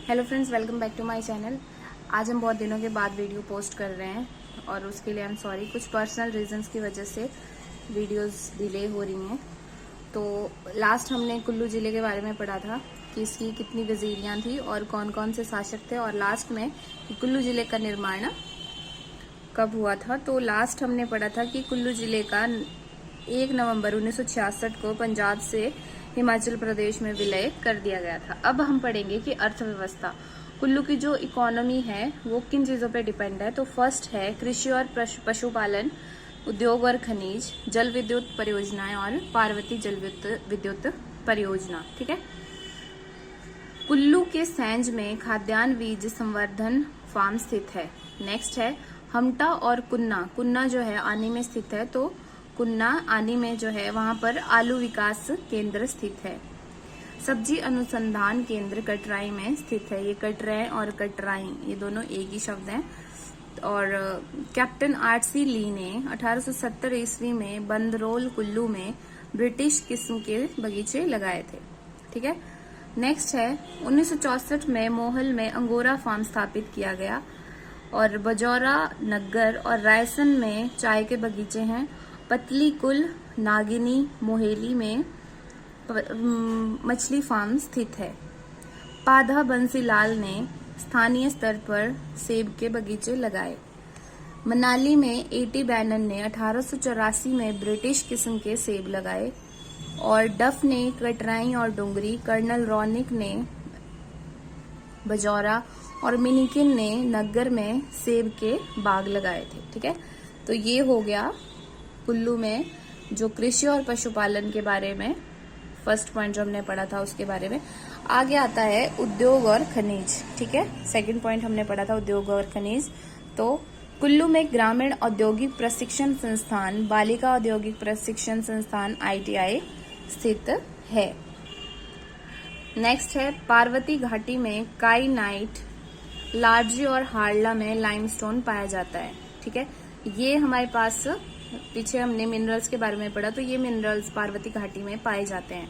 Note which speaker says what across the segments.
Speaker 1: Hello friends, welcome back to my channel. आज हम बहुत दिनों के बाद वीडियो पोस्ट कर रहे हैं और उसके लिए आई एम सॉरी। कुछ पर्सनल रीजंस की वजह से वीडियोस डिले हो रही हैं। तो लास्ट हमने कुल्लू जिले के बारे में पढ़ा था कि इसकी कितनी वजीरियां थी और कौन कौन से शासक थे, और लास्ट में कि कुल्लू जिले का निर्माण कब हुआ था। तो लास्ट हमने पढ़ा था कि कुल्लू जिले का 1 नवंबर 1966 को पंजाब से हिमाचल प्रदेश में विलय कर दिया गया था। अब हम पढ़ेंगे कि अर्थव्यवस्था, कुल्लू की जो इकोनॉमी है वो किन चीजों पे डिपेंड है। तो फर्स्ट है कृषि और पशुपालन, उद्योग और खनिज, जल विद्युत परियोजनाएं और पार्वती जल विद्युत परियोजना। ठीक है। कुल्लू के सैंज में खाद्यान्न बीज संवर्धन फार्म स्थित है। नेक्स्ट है हमटा और कुन्ना। कुन्ना जो है आनी में स्थित है, तो कुन्ना आनी में जो है वहां पर आलू विकास केंद्र स्थित है। सब्जी अनुसंधान केंद्र कटराई में स्थित है। ये कटराई और कटराई ये दोनों एक ही शब्द हैं। और कैप्टन आर.सी. ली ने 1870 ईस्वी में बंदरोल कुल्लू में ब्रिटिश किस्म के बगीचे लगाए थे। ठीक है। नेक्स्ट है 1964 में मोहल में अंगोरा फार्म स्थापित किया गया। और बजौरा, नग्गर और रायसन में चाय के बगीचे हैं। पतली कुल, नागिनी, मोहेली में मछली फार्म स्थित है। पाधा बंसीलाल ने स्थानीय स्तर पर सेब के बगीचे लगाए। मनाली में एटी बैनन ने 1884 में ब्रिटिश किस्म के सेब लगाए। और डफ ने कटराई और डोंगरी, कर्नल रॉनिक ने बजौरा और मिनिकिन ने नग्गर में सेब के बाग लगाए थे। ठीक है। तो ये हो गया कुल्लू में जो कृषि और पशुपालन के बारे में फर्स्ट पॉइंट जो हमने पढ़ा था उसके बारे में। आगे आता है उद्योग और खनिज। ठीक है। सेकंड पॉइंट हमने पढ़ा था उद्योग और खनिज। तो कुल्लू में ग्रामीण औद्योगिक प्रशिक्षण संस्थान, बालिका औद्योगिक प्रशिक्षण संस्थान ITI स्थित है। नेक्स्ट है पार्वती घाटी में काइनाइट, लार्जी और हारला में लाइमस्टोन पाया जाता है। ठीक है। ये हमारे पास पीछे हमने मिनरल्स के बारे में पढ़ा, तो ये मिनरल्स पार्वती घाटी में पाए जाते हैं।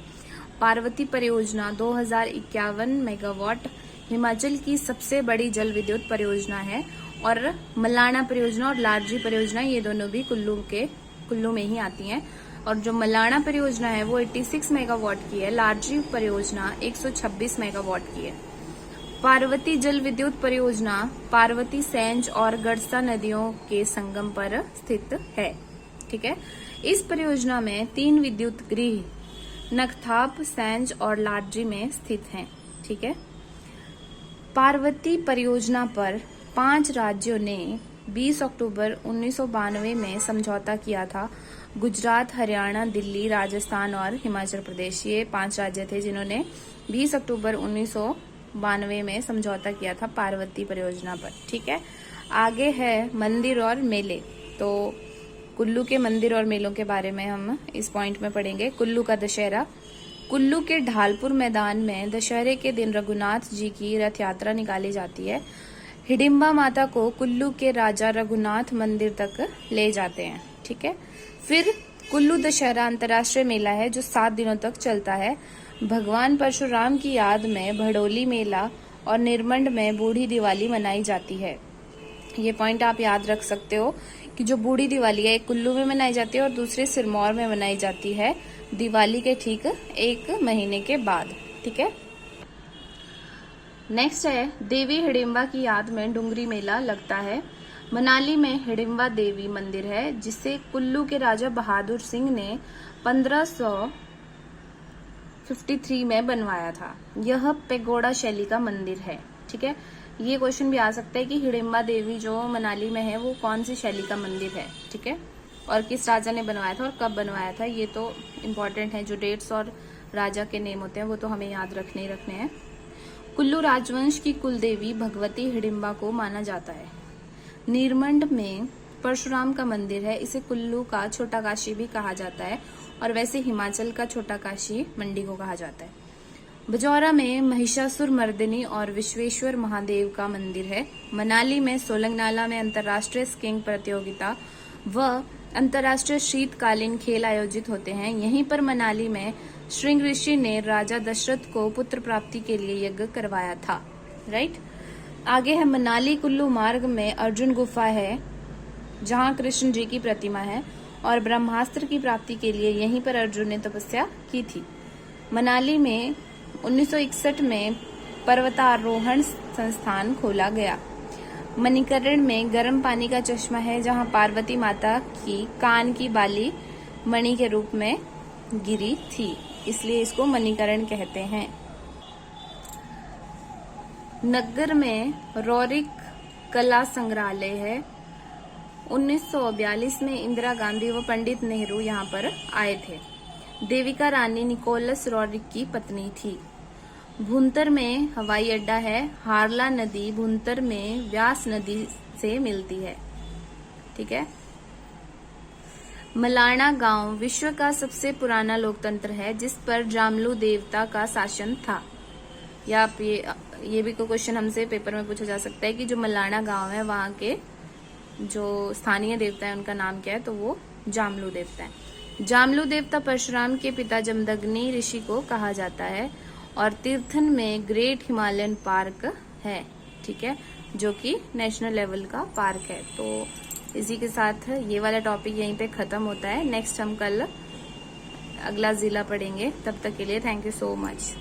Speaker 1: पार्वती परियोजना 2051 मेगावाट हिमाचल की सबसे बड़ी जल विद्युत परियोजना है। और मलाना परियोजना और लार्जी परियोजना ये दोनों भी कुल्लू में ही आती हैं। और जो मलाना परियोजना है वो 86 मेगावाट की है। लार्जी परियोजना 126 मेगावाट की है। पार्वती जल विद्युत परियोजना पार्वती, सैंज और गड़सा नदियों के संगम पर स्थित है। ठीक है। इस परियोजना में 3 विद्युत गृह नखथाप, सैंज और लार्जी में स्थित हैं। ठीक है। पार्वती परियोजना पर 5 राज्यों ने 20 अक्टूबर 1992 में समझौता किया था। गुजरात, हरियाणा, दिल्ली, राजस्थान और हिमाचल प्रदेश, ये 5 राज्य थे जिन्होंने 20 अक्टूबर 1992 में समझौता किया था पार्वती परियोजना पर। ठीक है। आगे है मंदिर और मेले। तो कुल्लू के मंदिर और मेलों के बारे में हम इस पॉइंट में पढ़ेंगे। कुल्लू का दशहरा। कुल्लू के ढालपुर मैदान में दशहरे के दिन रघुनाथ जी की रथ यात्रा निकाली जाती है। हिडिंबा माता को कुल्लू के राजा रघुनाथ मंदिर तक ले जाते हैं। ठीक है। फिर कुल्लू दशहरा अंतर्राष्ट्रीय मेला है जो 7 दिनों तक चलता है। भगवान परशुराम की याद में भड़ोली मेला और निरमंड में बूढ़ी दिवाली मनाई जाती है। ये पॉइंट आप याद रख सकते हो कि जो बूढ़ी दिवाली है एक कुल्लू में मनाई जाती है और दूसरी सिरमौर में मनाई जाती है दिवाली के ठीक 1 महीने के बाद। ठीक है। नेक्स्ट है देवी हिडिंबा की याद में डुंगरी मेला लगता है। मनाली में हिडिंबा देवी मंदिर है जिसे कुल्लू के राजा बहादुर सिंह ने 1553 में बनवाया था। यह पेगोडा शैली का मंदिर है। ठीक है। ये क्वेश्चन भी आ सकता है कि हिडिंबा देवी जो मनाली में है वो कौन सी शैली का मंदिर है। ठीक है। और किस राजा ने बनवाया था और कब बनवाया था, ये तो इम्पोर्टेंट है। जो डेट्स और राजा के नेम होते हैं वो तो हमें याद रखने ही रखने हैं। कुल्लू राजवंश की कुलदेवी भगवती हिडिंबा को माना जाता है। नीरमंड में परशुराम का मंदिर है। इसे कुल्लू का छोटा काशी भी कहा जाता है और वैसे हिमाचल का छोटा काशी मंडी को कहा जाता है। बजौरा में महिषासुर मर्दिनी और विश्वेश्वर महादेव का मंदिर है। मनाली में सोलंगनाला में अंतर्राष्ट्रीय स्कीइंग प्रतियोगिता व अंतर्राष्ट्रीय शीतकालीन खेल आयोजित होते हैं। यहीं पर मनाली में श्रृंग ऋषि ने राजा दशरथ को पुत्र प्राप्ति के लिए यज्ञ करवाया था। राइट। आगे है मनाली कुल्लू मार्ग में अर्जुन गुफा है, जहां कृष्ण जी की प्रतिमा है और ब्रह्मास्त्र की प्राप्ति के लिए यहीं पर अर्जुन ने तपस्या की थी। मनाली में 1961 में पर्वतारोहण संस्थान खोला गया। मणिकर्ण में गर्म पानी का चश्मा है, जहां पार्वती माता की कान की बाली मणि के रूप में गिरी थी, इसलिए इसको मणिकर्ण कहते हैं। नग्गर में रौरिक कला संग्रहालय है। 1942 में इंदिरा गांधी व पंडित नेहरू यहाँ पर आए थे। देविका रानी निकोलस रौरिक की पत्नी थी। भुंतर में हवाई अड्डा है। हारला नदी भुंतर में व्यास नदी से मिलती है, ठीक है। मलाना गांव विश्व का सबसे पुराना लोकतंत्र है, जिस पर जामलू देवता का शासन था। या आप ये भी कोई क्वेश्चन हमसे पेपर में पूछा जा सकता है कि जो मलाना गांव है वहां के जो स्थानीय देवता है उनका नाम क्या है, तो वो जामलू देवता है। जामलू देवता परशुराम के पिता जमदग्नि ऋषि को कहा जाता है। और तीर्थन में ग्रेट हिमालयन पार्क है, ठीक है, जो कि नेशनल लेवल का पार्क है। तो इसी के साथ ये वाला टॉपिक यहीं पे खत्म होता है। नेक्स्ट हम कल अगला जिला पढ़ेंगे। तब तक के लिए थैंक यू सो मच।